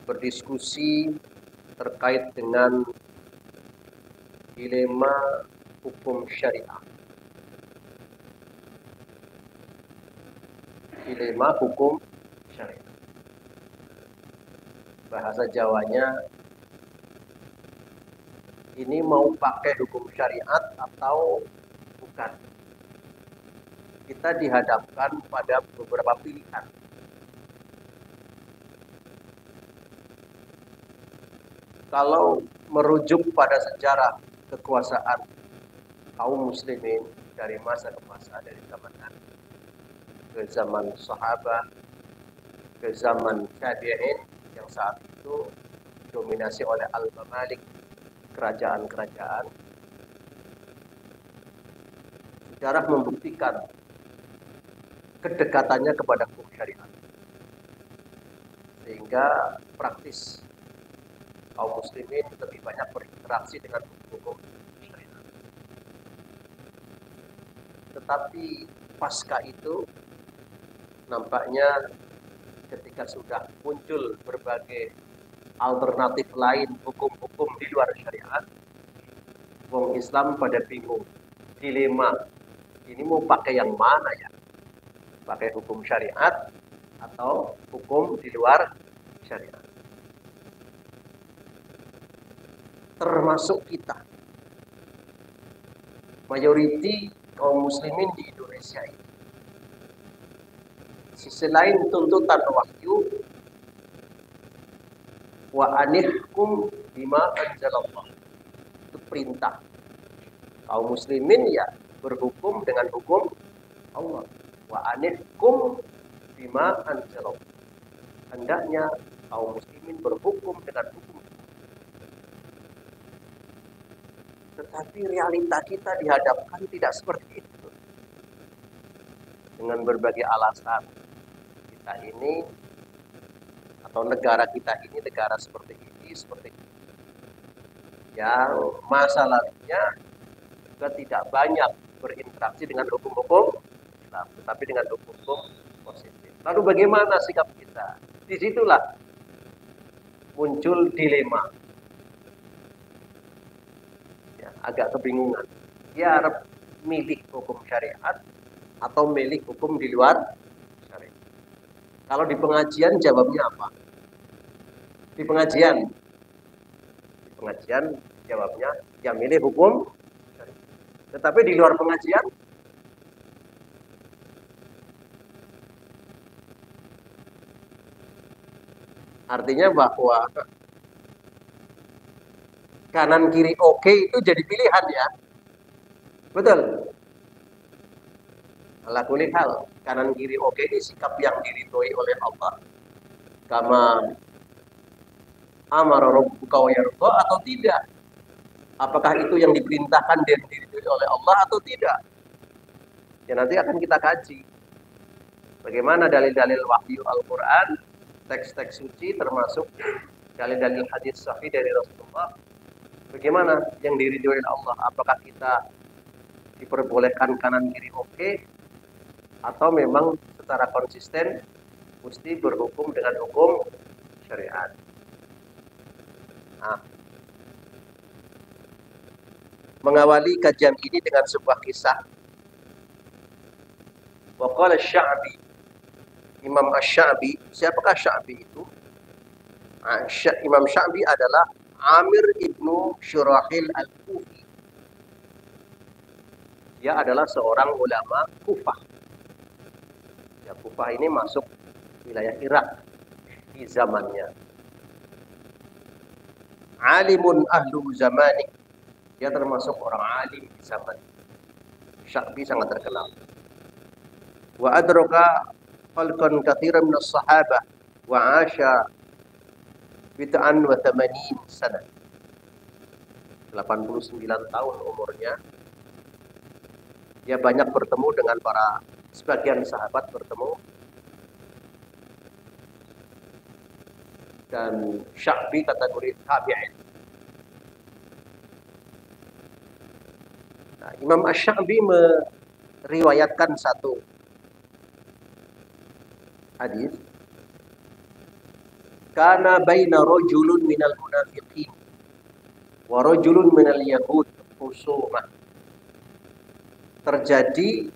berdiskusi terkait dengan dilema hukum syariah. Dilema hukum syariah. Bahasa Jawanya, ini mau pakai hukum syariat atau bukan? Kita dihadapkan pada beberapa pilihan. Kalau merujuk pada sejarah kekuasaan kaum muslimin dari masa ke masa, dari zaman Nabi ke zaman sahabat, ke zaman tabi'in yang saat itu dominasi oleh al-mamalik, kerajaan-kerajaan, sejarah membuktikan kedekatannya kepada hukum syariat, sehingga praktis kaum muslimin lebih banyak berinteraksi dengan hukum syariat. Tetapi pasca itu nampaknya ketika sudah muncul berbagai alternatif lain hukum-hukum di luar syariat, wong Islam pada bingung, dilema, ini mau pakai yang mana ya? Pakai hukum syariat atau hukum di luar syariat? Termasuk kita, mayoriti kaum muslimin di Indonesia ini. Sisi lain tuntutan wahyu, wa anihkum bima anzalallah, itu perintah kaum muslimin ya berhukum dengan hukum Allah. Wa anihkum bima anzalallah, hendaknya kaum muslimin berhukum dengan hukum. Tetapi realita kita dihadapkan tidak seperti itu. Dengan berbagai alasan, kita ini atau negara kita ini negara seperti ini, seperti ini, yang masa lalunya juga tidak banyak berinteraksi dengan hukum-hukum Islam, tetapi dengan hukum-hukum positif. Lalu bagaimana sikap kita? Disitulah muncul dilema, ya, agak kebingungan. Dia harus milih hukum syariat atau milih hukum di luar syariat. Kalau di pengajian jawabnya apa? Di pengajian jawabnya ya milih hukum syariat. Tetapi di luar pengajian artinya bahwa kanan kiri oke itu jadi pilihan ya. Betul. Ala kulli hal, kanan kiri oke ini sikap yang diridhoi oleh Allah. Kama amara rabbuka wa yarda atau tidak? Apakah itu yang diperintahkan dan diridhoi oleh Allah atau tidak? Ya nanti akan kita kaji. Bagaimana dalil-dalil wahyu Al-Quran, teks-teks suci termasuk dalil-dalil hadis sahih dari Rasulullah. Bagaimana yang diridhoi oleh Allah? Apakah kita diperbolehkan kanan kiri oke, atau memang secara konsisten mesti berhukum dengan hukum syariat? Nah, mengawali kajian ini dengan sebuah kisah. Waqala Sya'bi, Imam Asy-Sya'bi. Siapakah Sya'bi itu? Imam Sya'bi adalah Amir ibnu Syurahil al-Kufi. Dia adalah seorang ulama Kufah. Ya, Kufah ini masuk wilayah Irak di zamannya. Alimun ahlu zamani. Dia termasuk orang alim di zaman. Sya'bi sangat terkenal. Wa adraka khalqan katsiran min as-sahabah wa 'asha bid'an wa 80 sana. 89 tahun umurnya. Dia banyak bertemu dengan sebagian sahabat bertemu. Dan Sya'bi kategori tabi'in. Nah, Imam Asy-Sya'bi meriwayatkan satu hadis kana baina rajulun minal munafiqin wa rajulun minal yahud husumah. Terjadi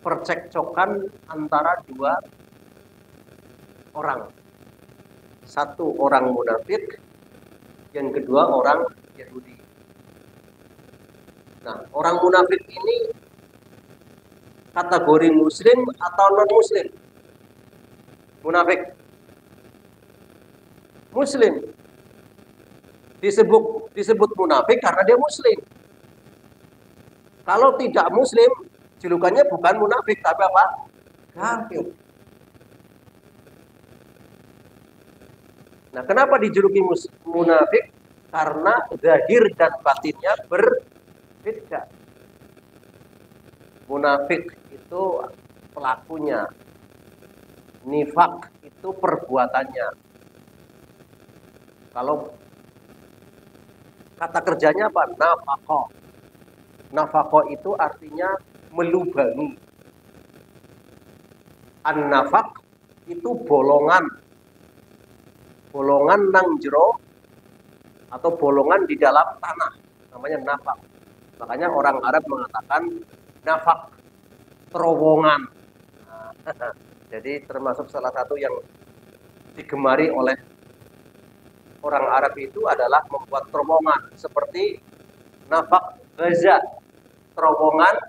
percekcokan antara dua orang. Satu orang munafik, yang kedua orang Yahudi. Nah, orang munafik ini kategori muslim atau non muslim? Munafik. Muslim. Disebut munafik karena dia muslim. Kalau tidak muslim, julukannya bukan munafik tapi apa? Kafir. Nah, kenapa dijuluki munafik? Karena zahir dan batinnya berbeda. Munafik itu pelakunya, nifak itu perbuatannya. Kalau kata kerjanya apa? Nafaqah. Nafaqah itu artinya melubangi. An-nafaq itu bolongan. Bolongan nang jero atau bolongan di dalam tanah, namanya nafaq. Makanya orang Arab mengatakan nafaq, terowongan. Nah, jadi termasuk salah satu yang digemari oleh orang Arab itu adalah membuat terowongan seperti nafaq Gaza, terowongan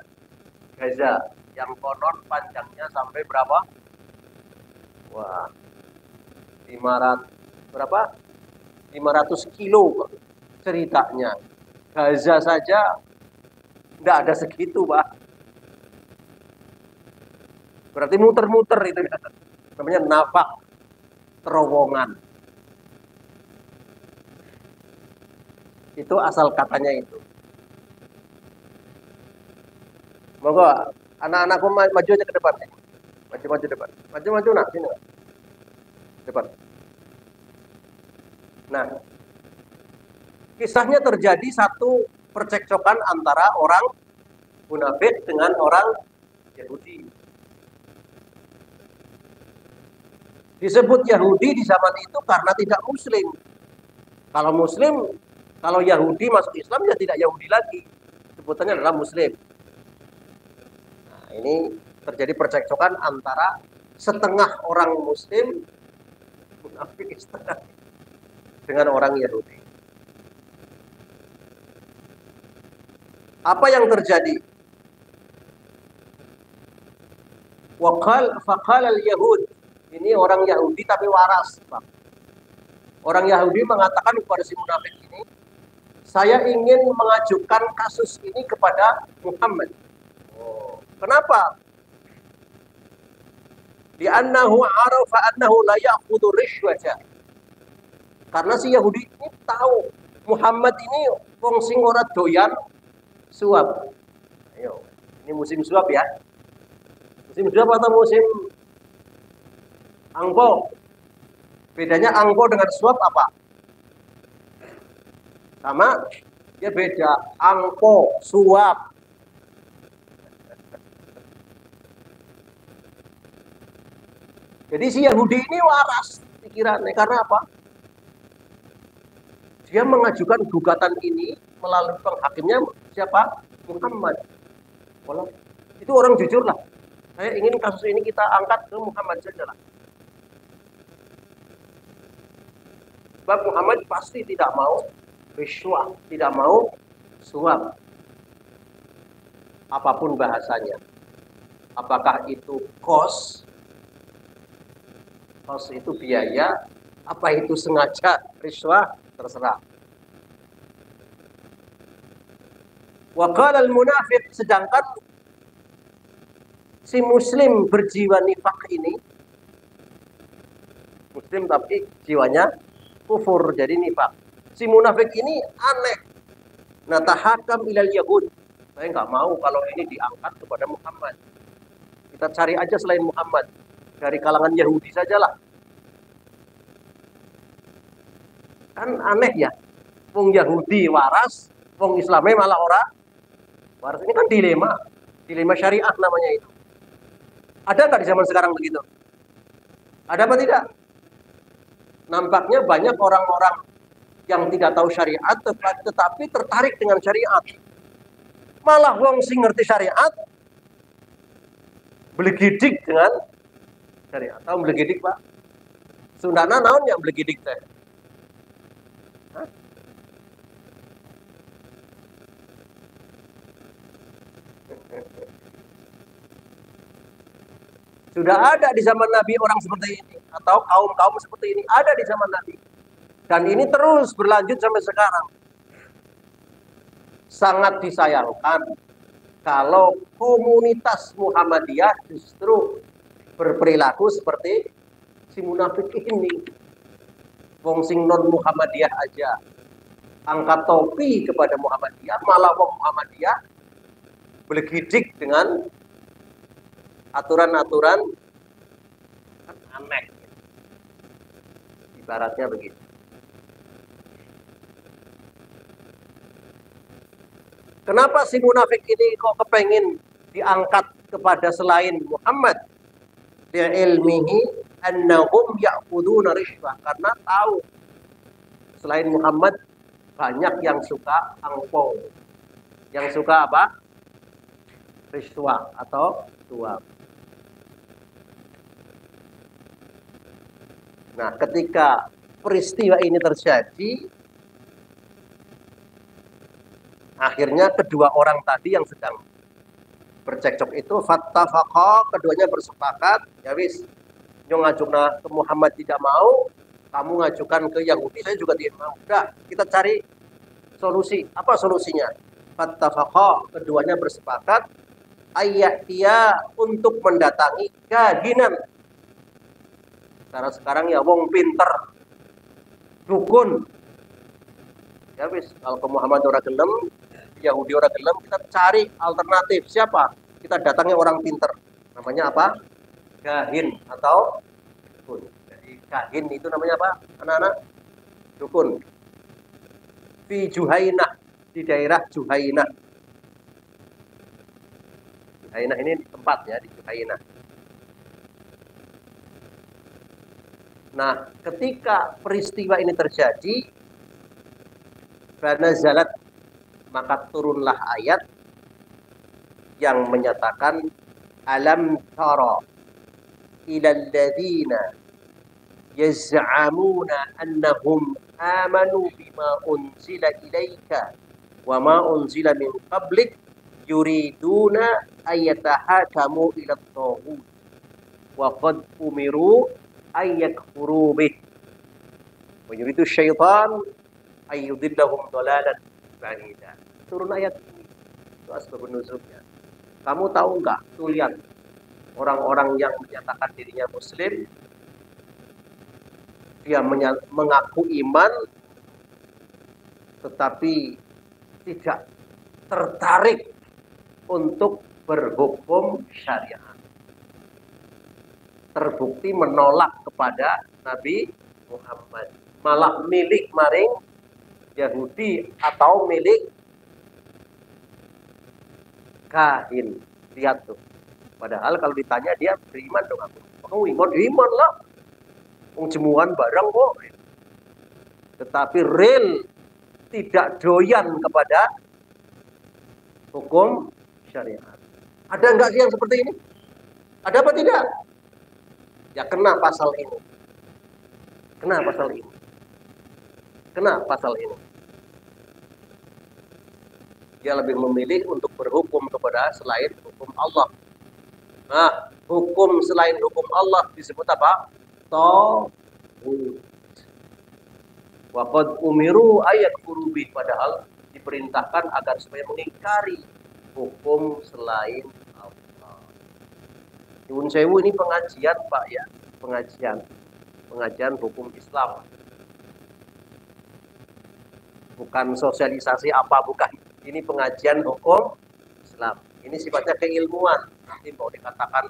Gaza yang konon panjangnya sampai berapa? Wah, 500 berapa? 500 kilo ceritanya. Gaza saja enggak ada segitu, Pak. Berarti muter-muter itu namanya nafaq, terowongan. Itu asal katanya itu. Monggo anak-anakku maju aja ke depan. Maju depan. Maju nak sini. Depan. Nah, kisahnya terjadi satu percekcokan antara orang munafik dengan orang Yahudi. Disebut Yahudi di zaman itu karena tidak muslim. Kalau muslim, kalau Yahudi masuk Islam ya tidak Yahudi lagi. Sebutannya adalah muslim. Nah, ini terjadi percekcokan antara setengah orang muslim munafik setengah dengan orang Yahudi. Apa yang terjadi? Faqala al-Yahud. Ini orang Yahudi tapi waras, Pak. Orang Yahudi mengatakan kepada si munafik ini, saya ingin mengajukan kasus ini kepada Muhammad. Oh, kenapa? Li'annahu arafa annahu la ya'khudhu rishwata. Karena si Yahudi ini tahu Muhammad ini wong sing ora doyan suap. Ayo, ini musim suap ya. Musim suap atau musim angpo? Bedanya angpo dengan suap apa? Sama? Ya beda. Angpo, suap. Jadi si Yahudi ini waras pikirannya. Karena apa? Dia mengajukan gugatan ini melalui penghakimnya siapa? Muhammad. Walau itu orang jujur lah. Saya ingin kasus ini kita angkat ke Muhammad saja lah. Sebab Muhammad pasti tidak mau rishwah, tidak mau suap. Apapun bahasanya. Apakah itu kos? Kos itu biaya. Apa itu sengaja rishwah? Terserah. Wa qala al-munafiq, sedangkan si muslim berjiwa nifak ini, muslim tapi jiwanya kufur, jadi nifak. Si munafik ini aneh. Natahakam ilal yahud. Saya nggak mau kalau ini diangkat kepada Muhammad. Kita cari aja selain Muhammad. Dari kalangan Yahudi sajalah. Kan aneh ya. Wong Yahudi waras, wong Islamnya malah orang waras. Ini kan dilema. Dilema syariah namanya itu. Ada nggak di zaman sekarang begitu? Ada apa tidak? Nampaknya banyak orang-orang yang tidak tahu syariat tetapi tertarik dengan syariat. Malah wong sing ngerti syariat belegidik dengan syariat. Tahu belegidik, Pak? Sundana naon ya belegidik teh? Sudah ada di zaman Nabi orang seperti ini atau kaum-kaum seperti ini ada di zaman Nabi. Dan ini terus berlanjut sampai sekarang. Sangat disayangkan kalau komunitas Muhammadiyah justru berperilaku seperti si munafik ini. Wong sing non Muhammadiyah aja angkat topi kepada Muhammadiyah, malah wong Muhammadiyah belegidik dengan aturan-aturan aneh. Ibaratnya begitu. Kenapa si munafik ini kok kepengen diangkat kepada selain Muhammad? Li'ilmihi annahum ya'khuduna rishwah. Karena tahu selain Muhammad banyak yang suka angpau. Yang suka apa? Rishwah atau suap. Nah, ketika peristiwa ini terjadi, akhirnya kedua orang tadi yang sedang bercekcok itu fattafaqa, keduanya bersepakat, ya wis, yo ngajukna ke Muhammad tidak mau, kamu ngajukan ke Yahudi, saya juga tidak mau. Udah, kita cari solusi. Apa solusinya? Fattafaqa, keduanya bersepakat dia untuk mendatangi kahinan. Karena sekarang ya wong pinter, dukun. Ya wis, kalau ke Muhammad ora gelem, Yahudi ora gelem, kita cari alternatif. Siapa? Kita datangi orang pinter. Namanya apa? Kahin atau dukun. Jadi kahin itu namanya apa? Anak-anak? Dukun. Fi Juhainah, di daerah Juhainah. Juhainah ini tempat ya, di Juhainah. Nah, ketika peristiwa ini terjadi, fanazalat, maka turunlah ayat yang menyatakan alam tara ilal ladzina yaz'amuna annahum amanu bima unzila ilaika wa ma unzila min qablik yuriduna ayatahakamu ila at-taghut wa qad umiru ayyakfuru bih wa yuridu syaitan ayyudillahum dhalalan ba'ida. Turun ayat ini, itu asbabun nuzulnya. Kamu tahu enggak, tuh lihat orang-orang yang menyatakan dirinya muslim, dia mengaku iman tetapi tidak tertarik untuk berhukum syariat, terbukti menolak kepada Nabi Muhammad, malah milik maring Yahudi atau milik kahin. Lihat tuh. Padahal kalau ditanya dia beriman dong aku. Kamu iman lah. Jemuan barang kok. Tetapi real tidak doyan kepada hukum syariat. Ada enggak sih yang seperti ini? Ada apa tidak? Ya kena pasal ini. Kena pasal ini. Kena pasal ini. Dia lebih memilih untuk berhukum kepada selain hukum Allah. Nah, hukum selain hukum Allah disebut apa? Taghut. Wa qad umiru ayakfuru bih, padahal diperintahkan agar supaya mengingkari hukum selain Allah. Nyuwun sewu, ini pengajian Pak ya, pengajian hukum Islam. Bukan sosialisasi apa, bukan. Ini pengajian hukum Islam. Ini sifatnya keilmuan. Nanti mau dikatakan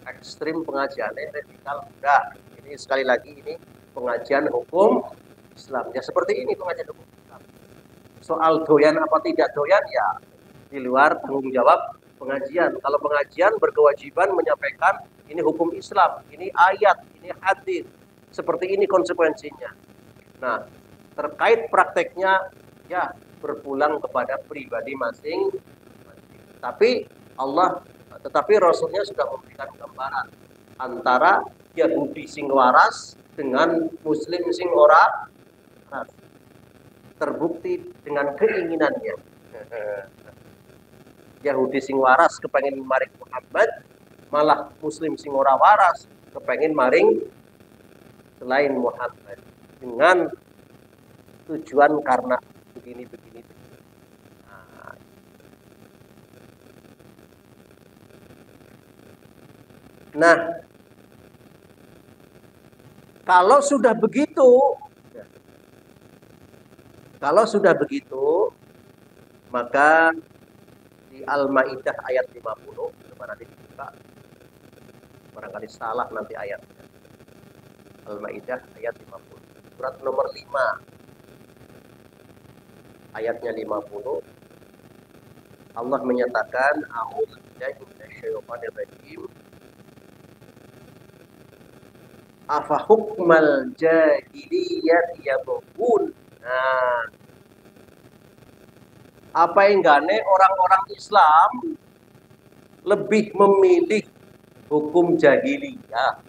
ekstrim pengajiannya radikal, enggak. Ini sekali lagi ini pengajian hukum Islam. Ya seperti ini pengajian hukum Islam. Soal doyan apa tidak doyan ya di luar tanggung jawab pengajian. Kalau pengajian berkewajiban menyampaikan ini hukum Islam, ini ayat, ini hadis. seperti ini konsekuensinya. Nah, terkait prakteknya ya berpulang kepada pribadi masing-masing. Tetapi Rasulnya sudah memberikan gambaran antara Yahudi sing waras dengan Muslim sing ora waras. Terbukti dengan keinginannya. Yahudi sing waras kepengen maring Muhammad, malah Muslim sing ora waras kepengen maring selain Muhammad dengan tujuan karena begini. Nah, kalau sudah begitu, maka di Al-Maidah ayat 50, coba nanti dibuka, barangkali salah nanti ayatnya. Al-Maidah ayat 50, surat nomor 5, ayatnya 50. Allah menyatakan, a'udzubillahi minasyaitonir rajim. Afa hukmal jahiliyah yabghun. Nah, apa yang gane orang-orang Islam lebih memilih hukum jahiliyah.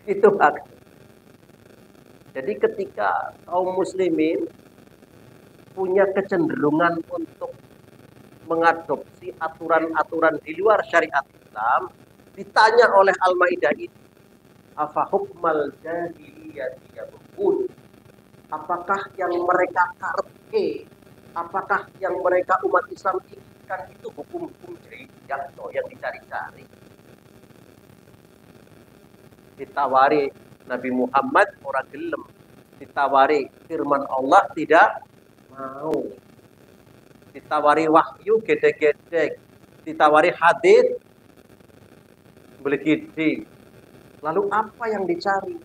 Itu hak. Jadi ketika kaum muslimin punya kecenderungan untuk mengadopsi aturan-aturan di luar syariat Islam, ditanya oleh Al-Maidah ini, afa hukmal jahiliyah yabghun, apakah yang mereka karepke, apakah yang mereka umat Islam inginkan itu hukum-hukum jahiliyah yang dicari-cari. Ditawari Nabi Muhammad ora gelem, ditawari firman Allah tidak mau, ditawari wahyu gede-gede, ditawari hadis belegede. Lalu apa yang dicari?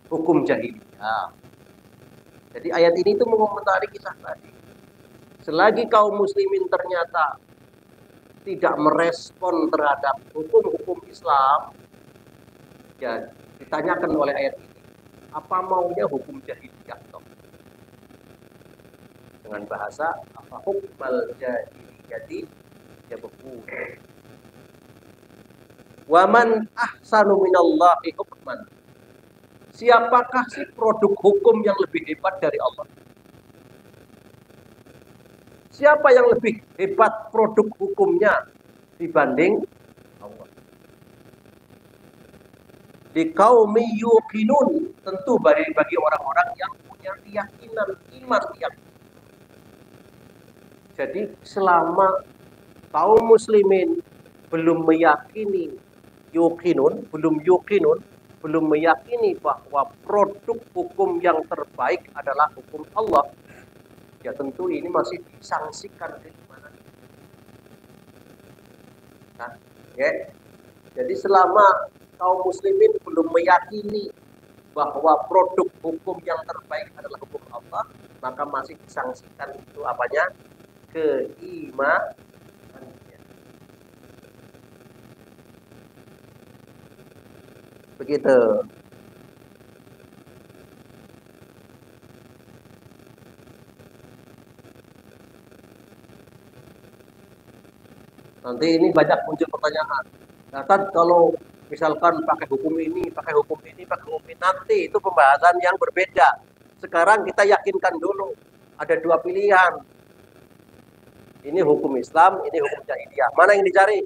Hukum jahiliyah. Jadi ayat ini itu mengomentari kisah tadi. Selagi kaum muslimin ternyata tidak merespon terhadap hukum-hukum Islam, ya ditanyakan oleh ayat ini, apa maunya hukum jahiliyah? Dengan bahasa apa hukmal jahiliyati yabghun. Wa man ahsanu minallahi hukman. Siapakah sih produk hukum yang lebih hebat dari Allah? Siapa yang lebih hebat produk hukumnya dibanding Allah? Di qaumi yuqinun, tentu bagi orang-orang yang punya keyakinan, iman yang. Jadi selama kaum muslimin belum meyakini belum meyakini bahwa produk hukum yang terbaik adalah hukum Allah, ya tentu ini masih disangsikan keimanan. Nah, ya. Jadi selama kaum muslimin belum meyakini bahwa produk hukum yang terbaik adalah hukum Allah, maka masih disangsikan itu apanya? Keimanan. Begitu. Nanti ini banyak muncul pertanyaan. Nah, kan kalau misalkan pakai hukum ini, nanti itu pembahasan yang berbeda. Sekarang kita yakinkan dulu ada dua pilihan. Ini hukum Islam, ini hukum jahiliyah. Mana yang dicari?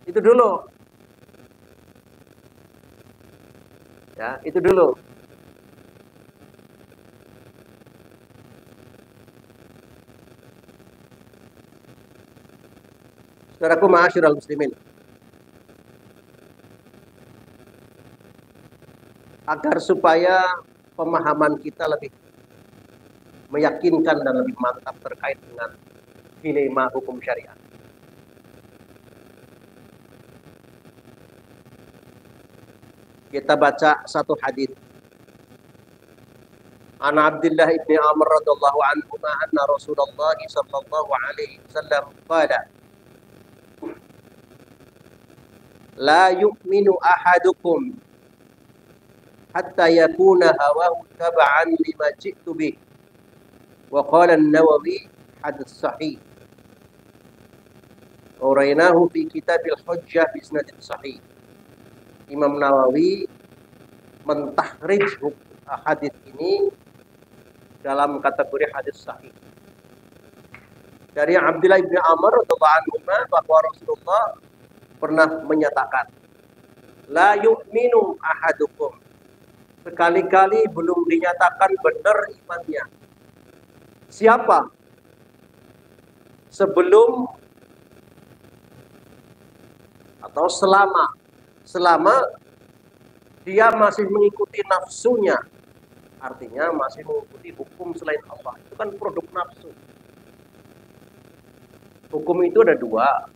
Itu dulu. Ya, itu dulu. Saudaraku ma'asyiral muslimin. Agar supaya pemahaman kita lebih meyakinkan dan lebih mantap terkait dengan dilema hukum syariat. Kita baca satu hadis. An Abdullah ibn Amr radhiyallahu anhu anna Rasulullah sallallahu alaihi wasallam qala la yu'minu ahadukum hatta yakuna hawahu tab'an lima ji'tu bih. Wa qala an-Nawawi hadits sahih. Urainahu fi kitabil hujjah bi isnadin sahih. Imam Nawawi mentahrijh hadis ini dalam kategori hadis sahih. Dari Abdullah bin Amr radhiyallahu anhu bahwa Rasulullah pernah menyatakan, la yu'minu ahadukum. Sekali-kali belum dinyatakan benar imannya. Siapa? Sebelum atau selama dia masih mengikuti nafsunya. Artinya masih mengikuti hukum selain Allah. Itu kan produk nafsu. Hukum itu ada dua.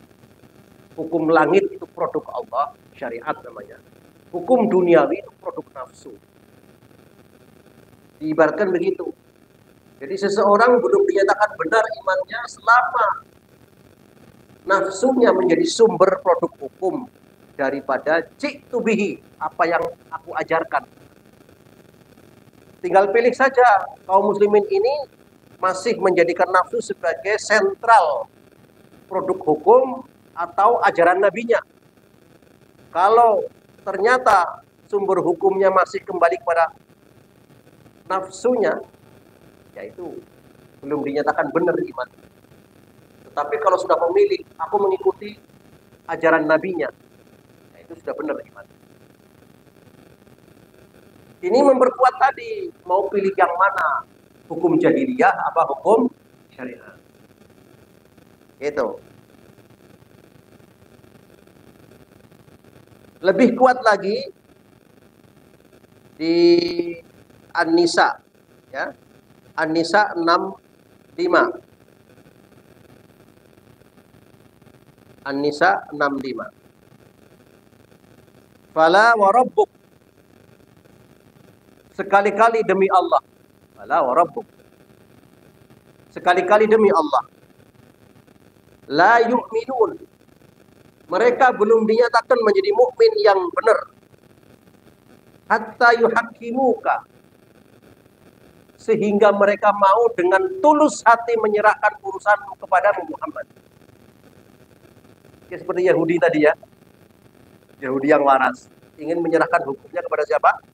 Hukum langit itu produk Allah, syariat namanya. Hukum duniawi itu produk nafsu. Diibaratkan begitu. Jadi seseorang belum dinyatakan benar imannya selama nafsunya menjadi sumber produk hukum daripada ji'tu bihi, apa yang aku ajarkan. Tinggal pilih saja, kaum muslimin ini masih menjadikan nafsu sebagai sentral produk hukum atau ajaran nabinya. Kalau ternyata sumber hukumnya masih kembali kepada nafsunya, yaitu belum dinyatakan benar iman. Tetapi kalau sudah memilih, aku mengikuti ajaran nabinya, ya itu sudah benar iman. Ini memperkuat tadi, mau pilih yang mana, hukum jahiliyah apa hukum syariat. Itu. Lebih kuat lagi di An-Nisa, ya. An-Nisa 65. An-Nisa 65. Fala wa rabbuk. Sekali-kali demi Allah. Fala wa rabbuk. Sekali-kali demi Allah. La yu'minun. Mereka belum dinyatakan menjadi mukmin yang benar. Hatta yuhaqqimuka. Sehingga mereka mau dengan tulus hati menyerahkan urusanmu kepada Muhammad. Ya, seperti Yahudi tadi ya. Yahudi yang waras. Ingin menyerahkan hukumnya kepada siapa?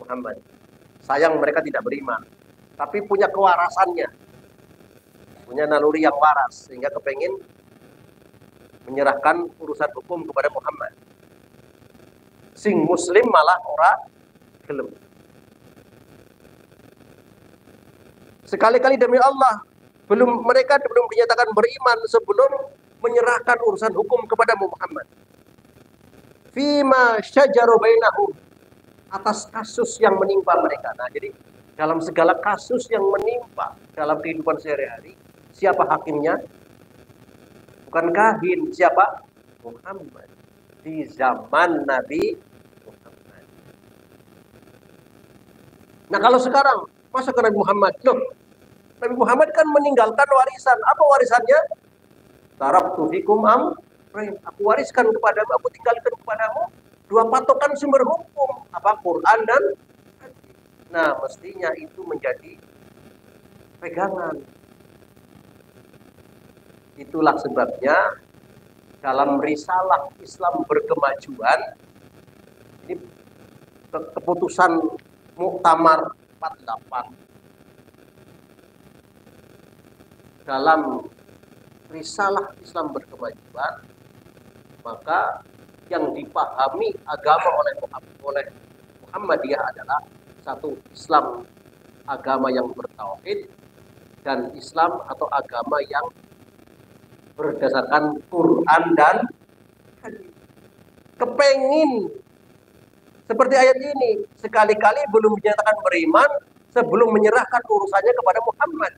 Muhammad. Sayang mereka tidak beriman. Tapi punya kewarasannya. Punya naluri yang waras. Sehingga kepengin menyerahkan urusan hukum kepada Muhammad. Sing muslim malah ora gelem. Sekali-kali demi Allah, mereka belum dinyatakan beriman sebelum menyerahkan urusan hukum kepada Muhammad. Fima syajaru bainahum, atas kasus yang menimpa mereka. Nah, jadi dalam segala kasus yang menimpa dalam kehidupan sehari-hari, siapa hakimnya? Bukan kahin, siapa? Muhammad. Di zaman Nabi Muhammad. Nah, kalau sekarang masuk ke Nabi Muhammad, loh, Nabi Muhammad kan meninggalkan warisan. Apa warisannya? Taraktu fikum amrayn. Aku wariskan kepadamu, aku tinggalkan kepadamu dua patokan sumber hukum, apa Quran dan hadis. Nah, mestinya itu menjadi pegangan. Itulah sebabnya dalam risalah Islam berkemajuan ini keputusan Muktamar 48 dalam risalah Islam berkemajuan, maka yang dipahami agama oleh Muhammadiyah adalah satu, Islam agama yang bertauhid, dan Islam atau agama yang berdasarkan Quran dan hadis. Kepengin seperti ayat ini, sekali-kali belum dinyatakan beriman sebelum menyerahkan urusannya kepada Muhammad.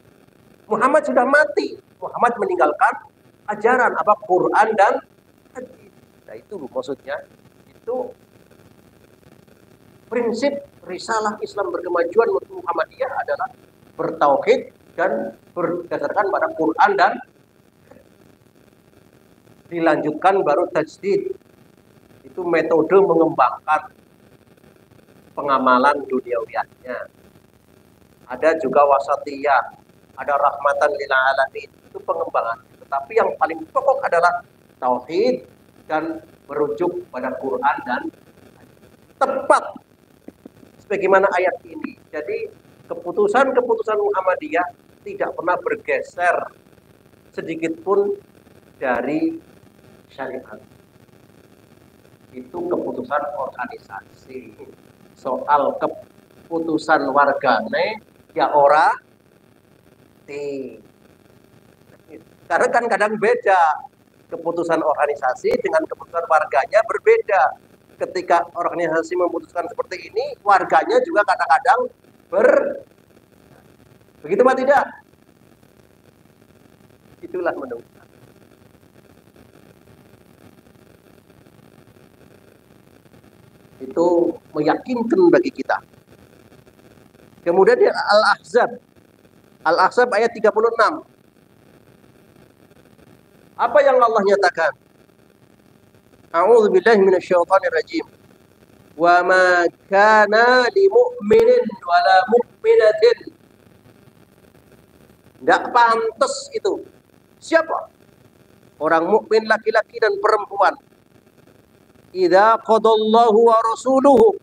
Muhammad sudah mati. Muhammad meninggalkan ajaran apa Quran dan hadis. Nah, itu maksudnya. Itu prinsip risalah Islam berkemajuan Muhammadiyah adalah bertauhid dan berdasarkan pada Quran dan dilanjutkan baru tajdid. Itu metode mengembangkan. pengamalan duniawiyahnya. Ada juga wasatiyah, ada rahmatan lil alamin, itu pengembangan. Tetapi yang paling pokok adalah tauhid dan merujuk pada Quran dan tepat sebagaimana ayat ini. Jadi keputusan-keputusan Muhammadiyah tidak pernah bergeser sedikit pun dari syariat. Itu keputusan organisasi. Soal keputusan wargane ya ora karena kan kadang beda keputusan organisasi dengan keputusan warganya berbeda. Ketika organisasi memutuskan seperti ini, warganya juga kadang-kadang begitu Pak tidak? Itulah menurut saya. Itu meyakinkan bagi kita. Kemudian Al-Ahzab. Al-Ahzab ayat 36. Apa yang Allah nyatakan? A'udzubillahi minasyaitonirrajim. Wa ma kana limu'minin wala mu'minatin. Tidak pantas itu. Siapa? Orang mukmin laki-laki dan perempuan. Idza qadallahu wa rasuluhu.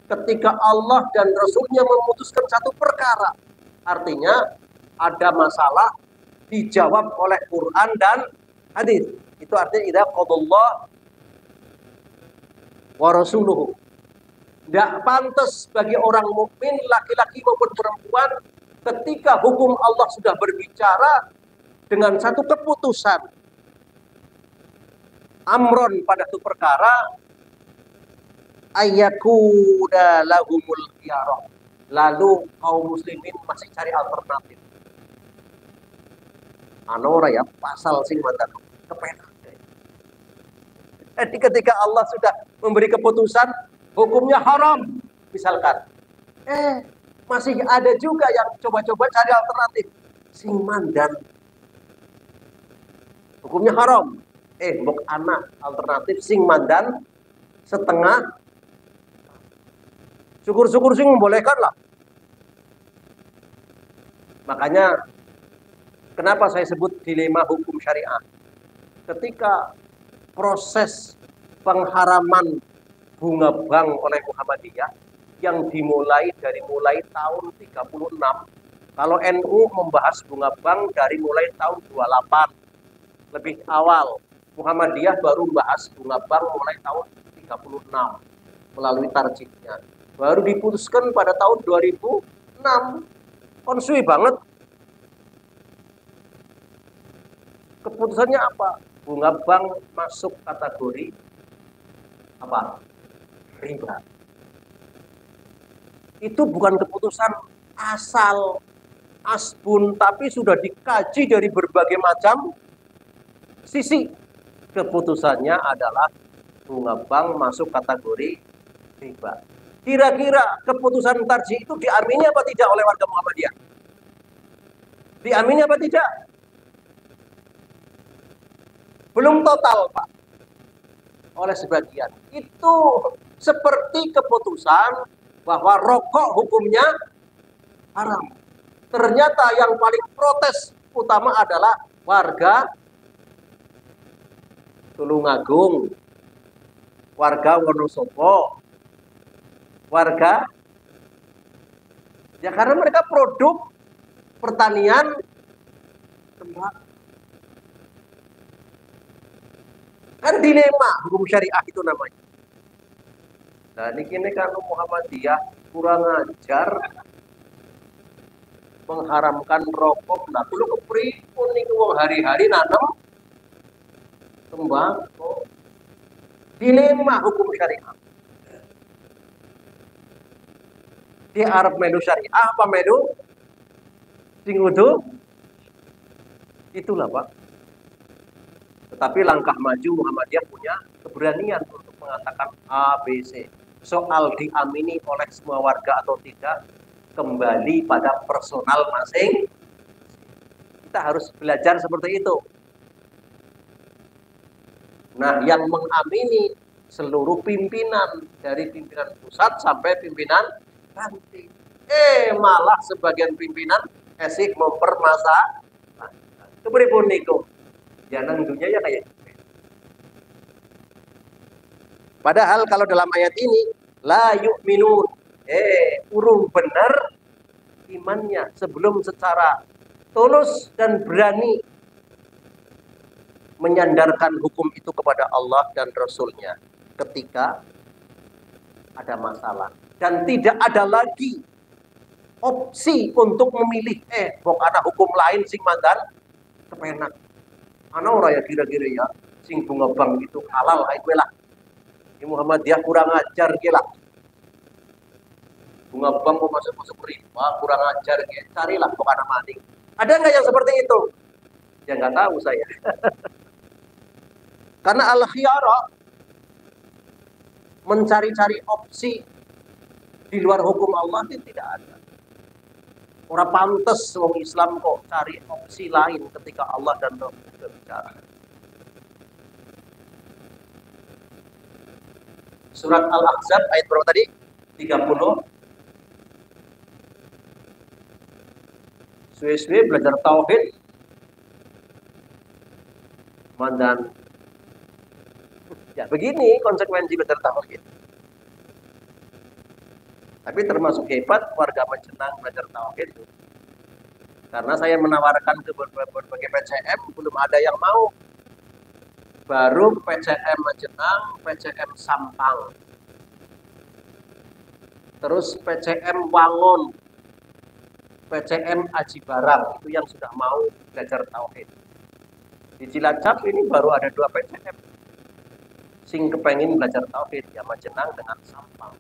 Ketika Allah dan Rasulnya memutuskan satu perkara. Artinya ada masalah dijawab oleh Quran dan hadis. Itu artinya idza qadallahu wa rasuluhu. Tidak pantas bagi orang mukmin laki-laki maupun perempuan ketika hukum Allah sudah berbicara dengan satu keputusan amron pada satu perkara ayyakuda lahumul khiyarah, lalu kaum muslimin masih cari alternatif. Anora ya pasal sing mantan kepenak. Jadi ketika Allah sudah memberi keputusan hukumnya haram misalkan, masih ada juga yang coba-coba cari alternatif. Sing mandan hukumnya haram. Mbok anak alternatif sing mandan setengah. Syukur-syukur sing membolehkan lah. Makanya kenapa saya sebut dilema hukum syariah. Ketika proses pengharaman bunga bank oleh Muhammadiyah yang dimulai dari tahun 36. Kalau NU membahas bunga bank dari mulai tahun 28, lebih awal. Muhammadiyah baru membahas bunga bank mulai tahun 36 melalui tarjihnya. Baru diputuskan pada tahun 2006. Konsui banget. Keputusannya apa? Bunga bank masuk kategori apa? Riba. Itu bukan keputusan asal asbun, tapi sudah dikaji dari berbagai macam sisi. Keputusannya adalah bunga bank masuk kategori riba. Kira-kira keputusan tarjih itu diamini apa tidak oleh warga Muhammadiyah? Diamini apa tidak? Belum total, Pak. Oleh sebagian. Itu seperti keputusan bahwa rokok hukumnya haram. Ternyata yang paling protes utama adalah warga Tulungagung, warga Wonosobo, warga ya karena mereka produk pertanian tembakau. Kan dilema hukum syariah itu namanya. Nah, ini kan Muhammadiyah kurang ajar mengharamkan rokok. Nah, kulo kepripun niku wong hari-hari nanam tembakau. Dilema hukum syariah. Dia Arab melu syariah apa melu sing udu? Itulah, Pak. Tetapi langkah maju Muhammadiyah punya keberanian untuk mengatakan A, B, C. Soal diamini oleh semua warga atau tidak, kembali pada personal masing. Kita harus belajar seperti itu. Nah, yang mengamini seluruh pimpinan, dari pimpinan pusat sampai pimpinan ranting. Malah sebagian pimpinan esik mempermasalahkan. Kepripun niku? Ya nang dunia ya kayak gitu. Padahal kalau dalam ayat ini la yu'minun, urung benar imannya sebelum secara tulus dan berani menyandarkan hukum itu kepada Allah dan Rasulnya ketika ada masalah. Dan tidak ada lagi opsi untuk memilih, bok ada hukum lain sing mandan kepenak. Ana ora ya kira-kira ya, sing bunga bank itu halal ae kowe lah. Ini Muhammadiyah kurang ajar ge lah. Bunga bank kok masuk riba, kurang ajar ge. Carilah kok ana maning. Ada nggak yang seperti itu? Ya nggak tahu saya. Karena al-khiyara mencari-cari opsi di luar hukum Allah itu tidak ada. Orang pantas wong Islam kok cari opsi lain ketika Allah dan Rasul berbicara. Surat Al-Ahzab ayat berapa tadi? 30. Suwe-suwe belajar tauhid mandan. Ya begini konsekuensi belajar tauhid. Tapi termasuk hebat warga Majenang belajar tauhid. Karena saya menawarkan ke berbagai PCM, belum ada yang mau. Baru PCM Majenang, PCM Sampang. Terus PCM Wangon, PCM Aji Barang, itu yang sudah mau belajar tauhid. Di Cilacap ini baru ada 2 PCM. Sing kepengin belajar tauhid, ya Majenang dengan Sampang.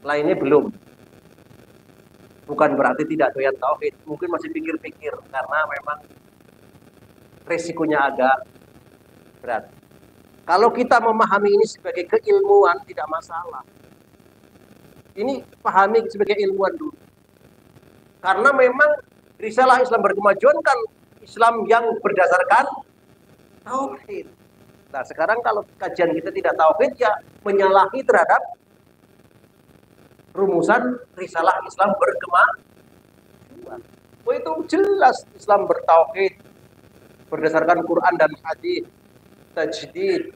Lainnya belum. Bukan berarti tidak doyan tauhid, mungkin masih pikir-pikir karena memang resikonya agak berat. Kalau kita memahami ini sebagai keilmuan tidak masalah. Ini pahami sebagai ilmuwan dulu. Karena memang risalah Islam berkemajuan kan Islam yang berdasarkan tauhid. Nah, sekarang kalau kajian kita tidak tauhid ya menyalahi terhadap rumusan risalah Islam berkemajuan. Oh, itu jelas Islam bertauhid berdasarkan Quran dan hadis, tajdid,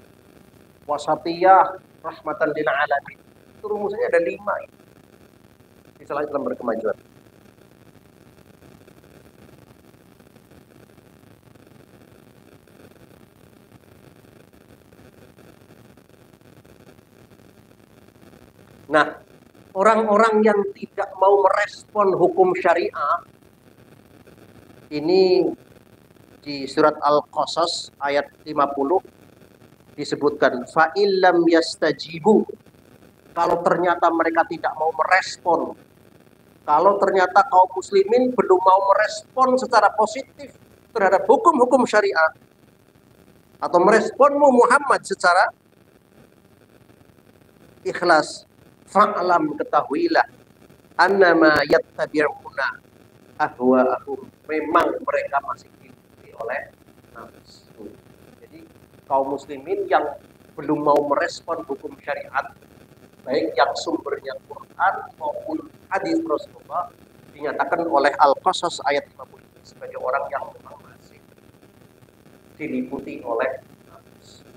wasatiyah, rahmatan lil alamin. Itu rumusnya ada 5. Risalah Islam berkemajuan. Nah, orang-orang yang tidak mau merespon hukum syariah ini di surat Al-Qasas ayat 50 disebutkan fa illam yastajibu, kalau ternyata mereka tidak mau merespon, kalau ternyata kaum muslimin belum mau merespon secara positif terhadap hukum-hukum syariah atau meresponmu Muhammad secara ikhlas, fa'lam, ketahuilah annama yattabi'una ahwa'ahum, memang mereka masih diikuti oleh nafsu. Jadi kaum muslimin yang belum mau merespon hukum syariat, baik yang sumbernya Quran maupun hadis Rasulullah, dinyatakan oleh Al-Qasas ayat 50 sebagai orang yang memang masih diliputi oleh nafsu.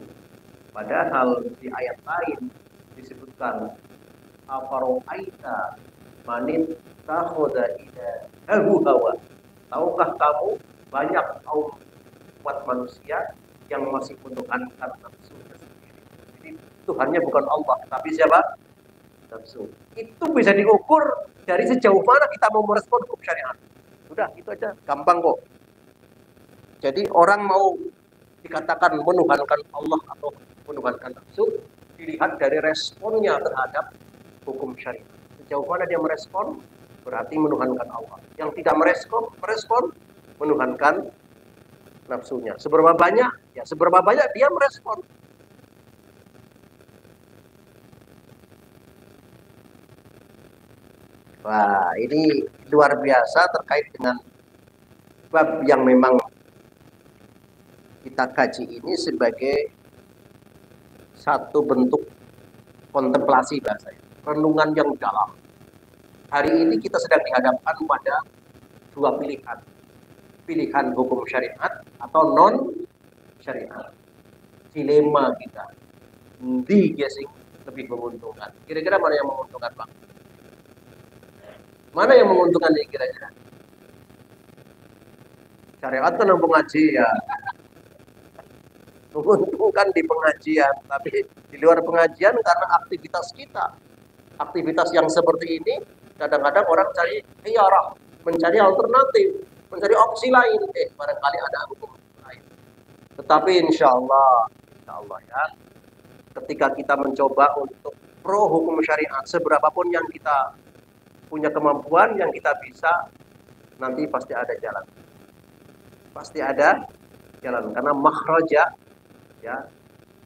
Padahal di ayat lain disebutkan afaro'aita manin takhoda ilahahu hawa. Tahukah kamu banyak kaum umat manusia yang masih menuhankan nafsunya sendiri. Jadi Tuhannya bukan Allah, tapi siapa? Nafsu. Itu bisa diukur dari sejauh mana kita mau merespon hukum syariat. Sudah, itu aja, gampang kok. Jadi orang mau dikatakan menuhankan Allah atau menuhankan nafsu dilihat dari responnya terhadap hukum syariat. Sejauh mana dia merespon, berarti menuhankan Allah. Yang tidak merespon menuhankan nafsunya. Seberapa banyak? Ya seberapa banyak dia merespon. Wah, ini luar biasa terkait dengan bab yang memang kita kaji ini sebagai satu bentuk kontemplasi bahasanya, renungan yang dalam. Hari ini kita sedang dihadapkan pada dua pilihan. Pilihan hukum syariat atau non syariat. Dilema kita. Di guessing lebih menguntungkan. Kira-kira mana yang menguntungkan, Pak? Mana yang menguntungkan nih kira-kira? Syariat kan ngaji ya. Menguntungkan di pengajian, tapi di luar pengajian karena aktivitas kita. Aktivitas yang seperti ini, kadang-kadang orang cari hiarah, mencari alternatif, mencari opsi lain. Barangkali ada hukum lain. Tetapi insya Allah ya, ketika kita mencoba untuk pro hukum syariat, seberapapun yang kita punya kemampuan, yang kita bisa, nanti pasti ada jalan. Pasti ada jalan, karena makhraja, ya,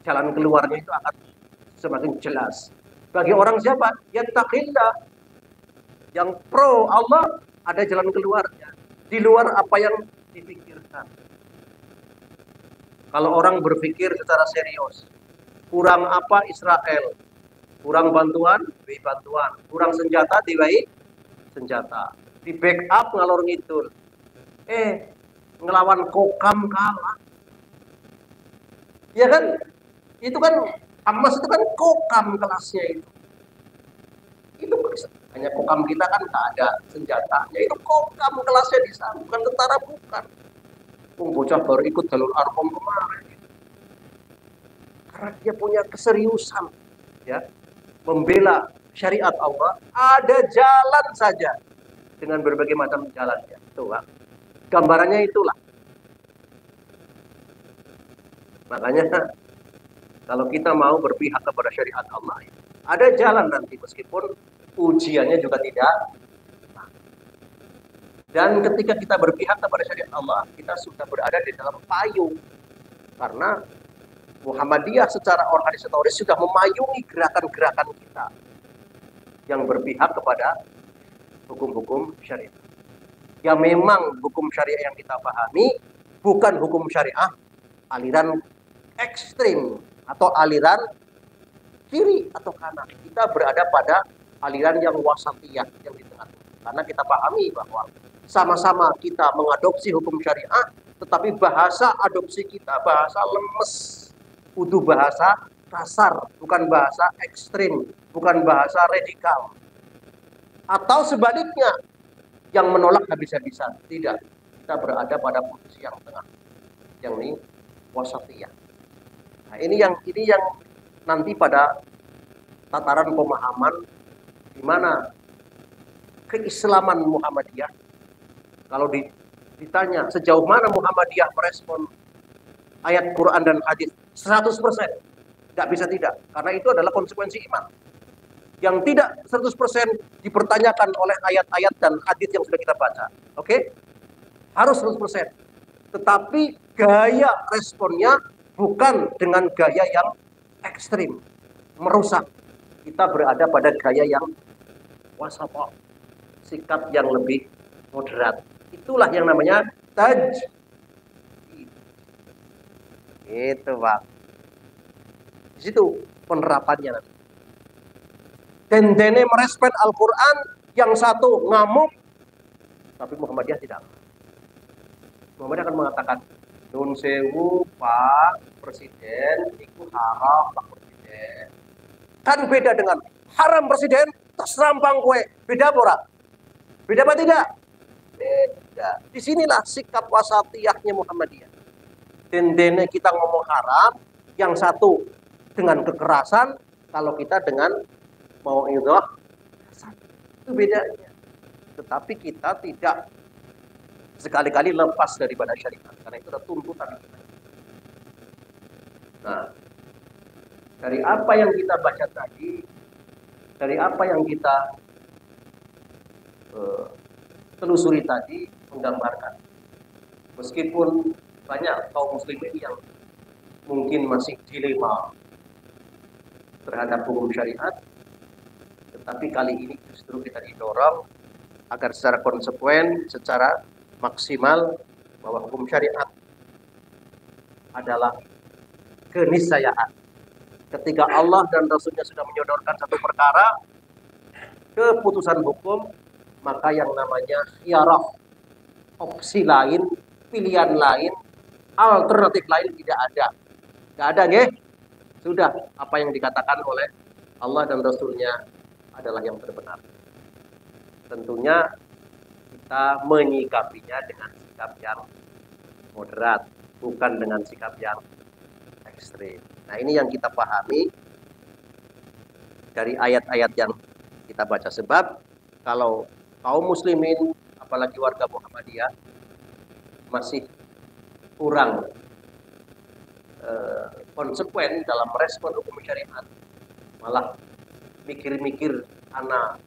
jalan keluarnya itu akan semakin jelas. Bagi orang siapa? Yattaqillah, yang pro Allah, ada jalan keluarnya. Di luar apa yang dipikirkan. Kalau orang berpikir secara serius, kurang apa Israel? Kurang bantuan, di bantuan. Kurang senjata, di senjata. Di backup ngalor ngidul. Ngelawan Kokam kalah. Ya kan? Itu kan Hamas itu kan Kokam kelasnya itu. Itu hanya Kokam kita kan tak ada senjatanya. Itu Kokam kelasnya di sana, bukan tentara, bukan. Bocah baru ikut jalur Arkom kemarin. Karena dia punya keseriusan, ya, membela syariat Allah. Ada jalan saja dengan berbagai macam jalannya. Tuh, gambarannya itulah. Makanya kalau kita mau berpihak kepada syariat Allah, ada jalan nanti meskipun ujiannya juga tidak. Dan ketika kita berpihak kepada syariat Allah, kita sudah berada di dalam payung. Karena Muhammadiyah secara organisatoris sudah memayungi gerakan-gerakan kita yang berpihak kepada hukum-hukum syariat. Ya memang hukum syariah yang kita pahami bukan hukum syariah aliran ekstrim atau aliran kiri atau kanan. Kita berada pada aliran yang wasatiyah, yang di tengah. Karena kita pahami bahwa sama-sama kita mengadopsi hukum syariah, tetapi bahasa adopsi kita bahasa lemes, kudu bahasa kasar, bukan bahasa ekstrim, bukan bahasa radikal. Atau sebaliknya, yang menolak habis-habisan. Tidak, kita berada pada posisi yang tengah, yang ini wasatiyah. Nah, ini yang nanti pada tataran pemahaman di mana keislaman Muhammadiyah, kalau ditanya sejauh mana Muhammadiyah merespon ayat Quran dan hadis, 100%. Nggak bisa tidak, karena itu adalah konsekuensi iman. Yang tidak 100% dipertanyakan oleh ayat-ayat dan hadis yang sudah kita baca. Oke? Harus 100%. Tetapi gaya responnya bukan dengan gaya yang ekstrim, merusak. Kita berada pada gaya yang wasata, sikap yang lebih moderat. Itulah yang namanya taj. Itu, Pak. Di situ penerapannya nanti. Dendene merespek Al-Quran, yang satu ngamuk, tapi Muhammadiyah tidak. Muhammadiyah akan mengatakan, nun sewu Pak Presiden, itu haram Pak Presiden. Kan beda dengan haram Presiden, terserampang kue. Beda apa? Beda apa tidak? Beda. Disinilah sikap wasatiyahnya Muhammadiyah. Dendene kita ngomong haram, yang satu dengan kekerasan, kalau kita dengan mau itu bedanya. Tetapi kita tidak sekali-kali lepas daripada syariat, karena itu adalah tuntutan kita. Nah, dari apa yang kita baca tadi, dari apa yang kita telusuri tadi, menggambarkan meskipun banyak kaum muslimin yang mungkin masih dilema terhadap hukum syariat, tetapi kali ini justru kita didorong agar secara konsekuen, secara maksimal, bahwa hukum syariat adalah keniscayaan. Ketika Allah dan Rasulnya sudah menyodorkan satu perkara, keputusan hukum, maka yang namanya khiyarah, opsi lain, pilihan lain, alternatif lain tidak ada. Tidak ada, nggih. Sudah, apa yang dikatakan oleh Allah dan Rasulnya adalah yang benar. Tentunya kita menyikapinya dengan sikap yang moderat, bukan dengan sikap yang ekstrim. Nah, ini yang kita pahami dari ayat-ayat yang kita baca. Sebab kalau kaum muslimin, apalagi warga Muhammadiyah, masih kurang konsekuen dalam merespon hukum syariat, malah mikir-mikir anak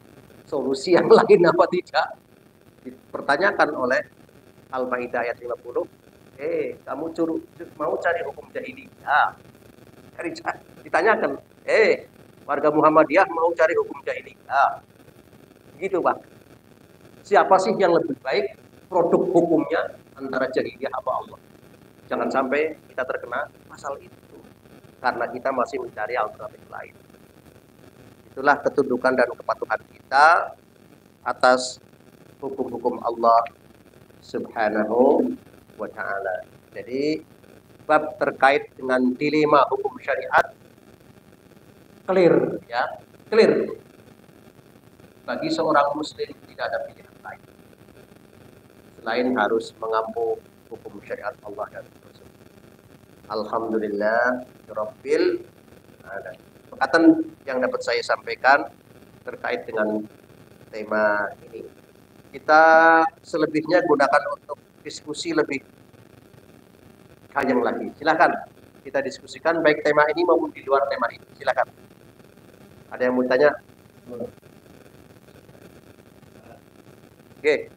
solusi yang lain apa tidak, dipertanyakan oleh Al-Maidah ayat 50. Kamu mau cari hukum jahiliyah? Ditanyakan, warga Muhammadiyah mau cari hukum jahiliyah? Gitu, Pak. Siapa sih yang lebih baik produk hukumnya antara jahiliyah apa Allah? Jangan sampai kita terkena pasal itu, karena kita masih mencari alternatif lain. Itulah ketundukan dan kepatuhan kita atas hukum-hukum Allah Subhanahu wa ta'ala. Jadi bab terkait dengan dilema hukum syariat clear, ya, clear. Bagi seorang muslim tidak ada pilihan lain selain harus mengampu hukum syariat Allah dan Rasul. Alhamdulillah Rabbil alamin. Perkataan yang dapat saya sampaikan terkait dengan tema ini. Kita selebihnya gunakan untuk diskusi lebih panjang lagi. Silakan kita diskusikan baik tema ini maupun di luar tema ini. Silakan. Ada yang mau tanya? Oke.